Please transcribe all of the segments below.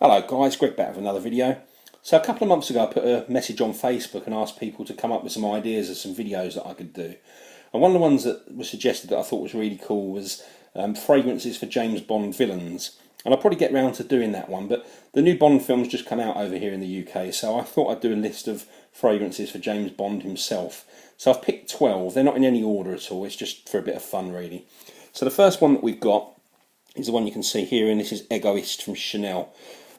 Hello guys, Greg back with another video. So a couple of months ago I put a message on Facebook and asked people to come up with some ideas of some videos that I could do. And one of the ones that was suggested that I thought was really cool was fragrances for James Bond villains. And I'll probably get round to doing that one, but the new Bond film's just come out over here in the UK, so I thought I'd do a list of fragrances for James Bond himself. So I've picked 12, they're not in any order at all, it's just for a bit of fun really. So the first one that we've got is the one you can see here, and this is Egoist from Chanel.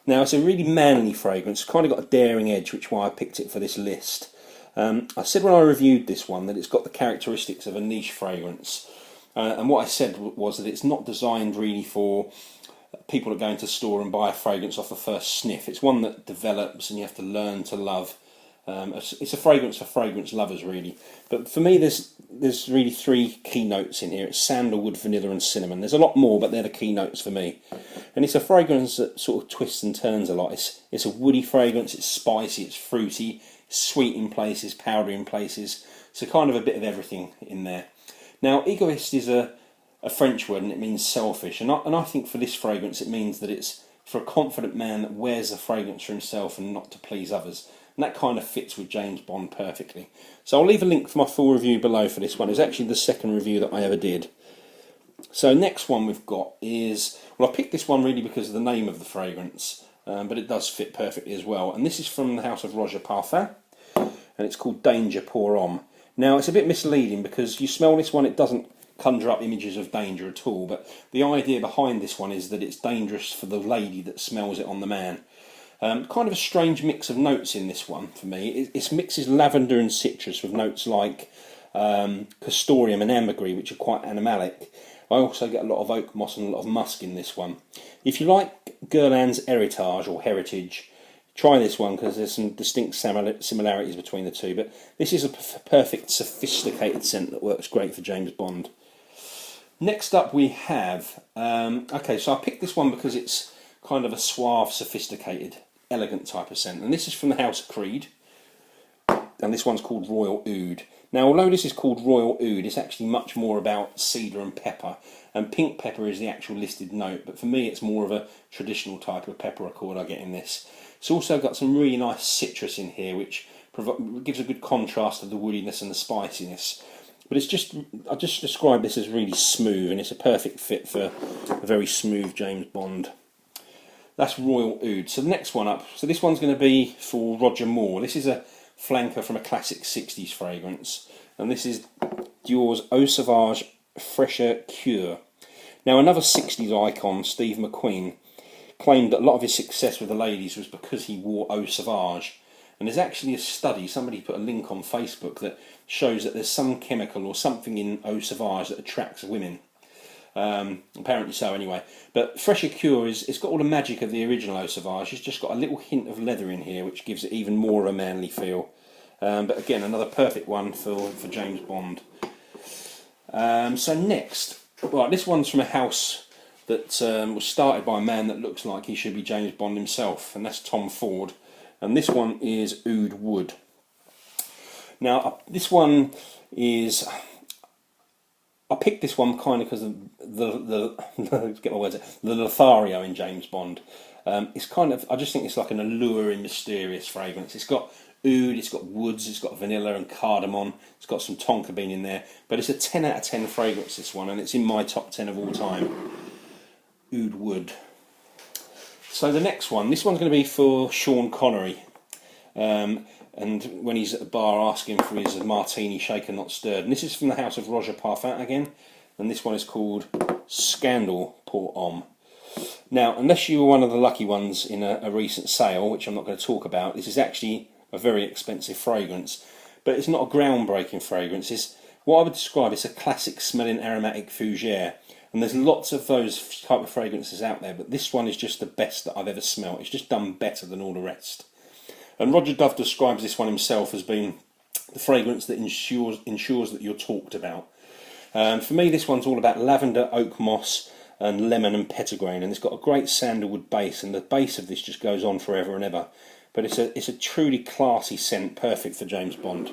Now it's a really manly fragrance, kind of got a daring edge, which is why I picked it for this list. I said when I reviewed this one that it's got the characteristics of a niche fragrance, and what I said was that it's not designed really for people that go into a store and buy a fragrance off the first sniff. It's one that develops and you have to learn to love. It's a fragrance for fragrance lovers really, but for me there's really three key notes in here. It's sandalwood, vanilla and cinnamon. There's a lot more, but they're the key notes for me. And it's a fragrance that sort of twists and turns a lot. It's a woody fragrance, it's spicy, it's fruity, it's sweet in places, powdery in places, so kind of a bit of everything in there. Now egoist is a French word and it means selfish, and I think for this fragrance it means that it's for a confident man that wears a fragrance for himself and not to please others. And that kind of fits with James Bond perfectly. So I'll leave a link for my full review below for this one. It's actually the second review that I ever did. So next one we've got is, well, I picked this one really because of the name of the fragrance, but it does fit perfectly as well. And this is from the house of Roger Parfum, and it's called Danger Pour Homme. Now it's a bit misleading because you smell this one, it doesn't conjure up images of danger at all, but the idea behind this one is that it's dangerous for the lady that smells it on the man. Kind of a strange mix of notes in this one for me. It mixes lavender and citrus with notes like castoreum and ambergris, which are quite animalic. I also get a lot of oak moss and a lot of musk in this one. If you like Guerlain's Heritage or Heritage, try this one because there's some distinct similarities between the two. But this is a perfect sophisticated scent that works great for James Bond. Next up we have, okay, so I picked this one because it's kind of a suave, sophisticated, elegant type of scent, and this is from the House of Creed, and this one's called Royal Oud. Now although this is called Royal Oud, it's actually much more about cedar and pepper, and pink pepper is the actual listed note, but for me it's more of a traditional type of pepper accord I get in this. It's also got some really nice citrus in here, which gives a good contrast to the woodiness and the spiciness. But it's just, I just describe this as really smooth, and it's a perfect fit for a very smooth James Bond. That's Royal Oud. So the next one up, so this one's going to be for Roger Moore. This is a flanker from a classic 60s fragrance, and this is Dior's Eau Sauvage Fraîcheur Cure. Now another 60s icon, Steve McQueen, claimed that a lot of his success with the ladies was because he wore Eau Sauvage. And there's actually a study, somebody put a link on Facebook, that shows that there's some chemical or something in Eau Sauvage that attracts women. Apparently so anyway. But Fraîcheur Cure it's got all the magic of the original Eau Sauvage. It's just got a little hint of leather in here, which gives it even more of a manly feel. But again, another perfect one for James Bond. So next, right, this one's from a house that was started by a man that looks like he should be James Bond himself, and that's Tom Ford. And this one is Oud Wood. Now this one is, I picked this one kind of because of get my words out, the Lothario in James Bond. It's kind of, I just think it's like an alluring, mysterious fragrance. It's got oud, it's got woods, it's got vanilla and cardamom, it's got some tonka bean in there, but it's a 10 out of 10 fragrance, this one, and it's in my top 10 of all time. Oud Wood. So the next one, this one's going to be for Sean Connery, and when he's at the bar asking for his martini shaken not stirred. And this is from the house of Roger Parfum again, and this one is called Scandal Pour Homme. Now, unless you were one of the lucky ones in a recent sale, which I'm not going to talk about, this is actually a very expensive fragrance, but it's not a groundbreaking fragrance. It's what I would describe as a classic smelling aromatic fougere. And there's lots of those type of fragrances out there, but this one is just the best that I've ever smelled. It's just done better than all the rest. And Roger Dove describes this one himself as being the fragrance that ensures that you're talked about. For me, this one's all about lavender, oak moss, and lemon and petitgrain, and it's got a great sandalwood base, and the base of this just goes on forever and ever. But it's a truly classy scent, perfect for James Bond.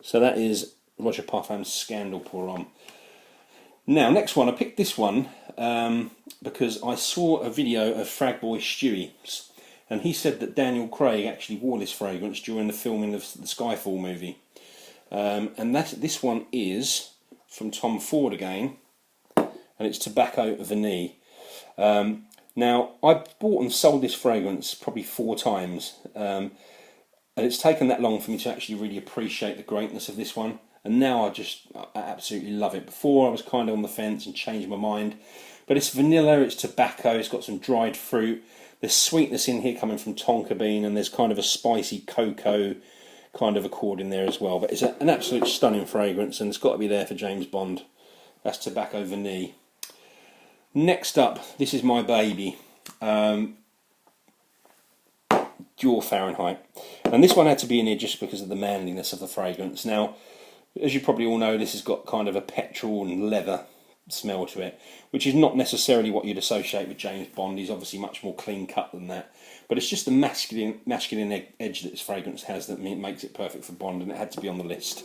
So that is Roger Parfum's Scandal Pour Homme. Now, next one, I picked this one because I saw a video of Fragboy Stewie's, and he said that Daniel Craig actually wore this fragrance during the filming of the Skyfall movie. And this one is from Tom Ford again, and it's Tobacco Vanille. Now, I've bought and sold this fragrance probably 4 times, and it's taken that long for me to actually really appreciate the greatness of this one. And now I absolutely love it. Before I was kind of on the fence and changed my mind. But it's vanilla, it's tobacco, it's got some dried fruit. There's sweetness in here coming from tonka bean, and there's kind of a spicy cocoa kind of accord in there as well. But it's an absolute stunning fragrance, and it's got to be there for James Bond. That's Tobacco Vanille. Next up, this is my baby. Dior Fahrenheit. And this one had to be in here just because of the manliness of the fragrance. Now, as you probably all know, this has got kind of a petrol and leather smell to it, which is not necessarily what you'd associate with James Bond. He's obviously much more clean cut than that. But it's just the masculine edge that this fragrance has that makes it perfect for Bond, and it had to be on the list.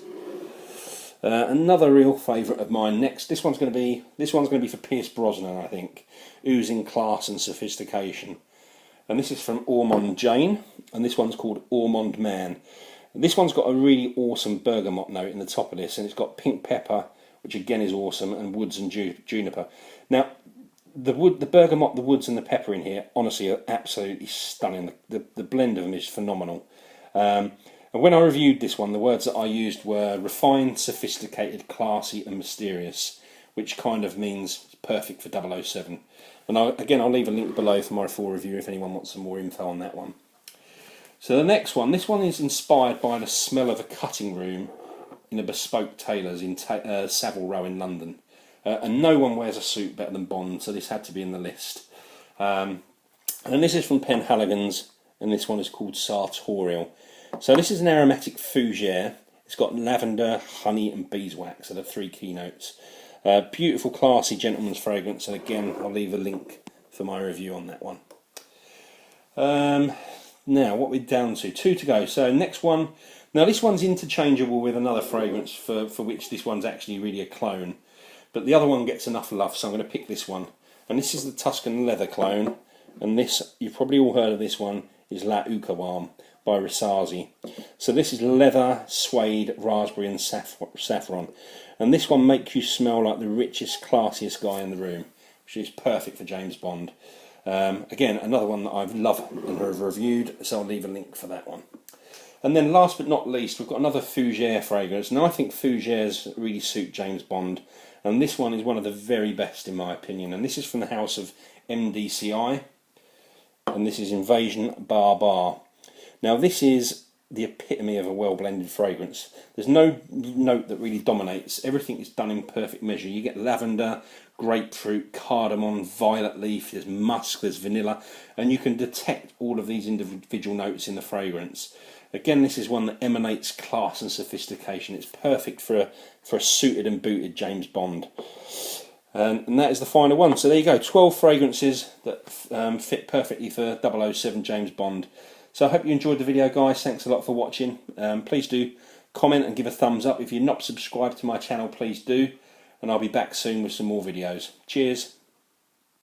Another real favourite of mine next. This one's going to be for Pierce Brosnan, I think. Oozing class and sophistication. And this is from Ormond Jane, and this one's called Ormond Man. This one's got a really awesome bergamot note in the top of this, and it's got pink pepper, which again is awesome, and woods and juniper. Now, the bergamot, the woods, and the pepper in here, honestly, are absolutely stunning. The blend of them is phenomenal. And when I reviewed this one, the words that I used were refined, sophisticated, classy, and mysterious, which kind of means perfect for 007. And again, I'll leave a link below for my full review if anyone wants some more info on that one. So the next one, this one is inspired by the smell of a cutting room in a bespoke tailor's in Savile Row in London. And no one wears a suit better than Bond, so this had to be in the list. And this is from Penhaligon's, and this one is called Sartorial. So this is an aromatic fougere. It's got lavender, honey, and beeswax are the 3 keynotes. Beautiful, classy gentleman's fragrance, and again, I'll leave a link for my review on that one. Now, what we're down to, 2 to go. So next one, now this one's interchangeable with another fragrance for which this one's actually really a clone. But the other one gets enough love, so I'm going to pick this one. And this is the Tuscan Leather clone. And this, you've probably all heard of this one, is La Ukawam by Rissazi. So this is leather, suede, raspberry and saffron. And this one makes you smell like the richest, classiest guy in the room, which is perfect for James Bond. Again, another one that I've loved and have reviewed, so I'll leave a link for that one. And then last but not least, we've got another fougere fragrance. Now I think fougères really suit James Bond, and this one is one of the very best in my opinion. And this is from the house of MDCI, and this is Invasion Bar Bar. Now this is the epitome of a well-blended fragrance. There's no note that really dominates. Everything is done in perfect measure. You get lavender, grapefruit, cardamom, violet leaf, there's musk, there's vanilla, and you can detect all of these individual notes in the fragrance. Again, this is one that emanates class and sophistication. It's perfect for a suited and booted James Bond. And that is the final one. So there you go, 12 fragrances that fit perfectly for 007 James Bond. So I hope you enjoyed the video, guys. Thanks a lot for watching. Please do comment and give a thumbs up. If you're not subscribed to my channel, please do. And I'll be back soon with some more videos. Cheers.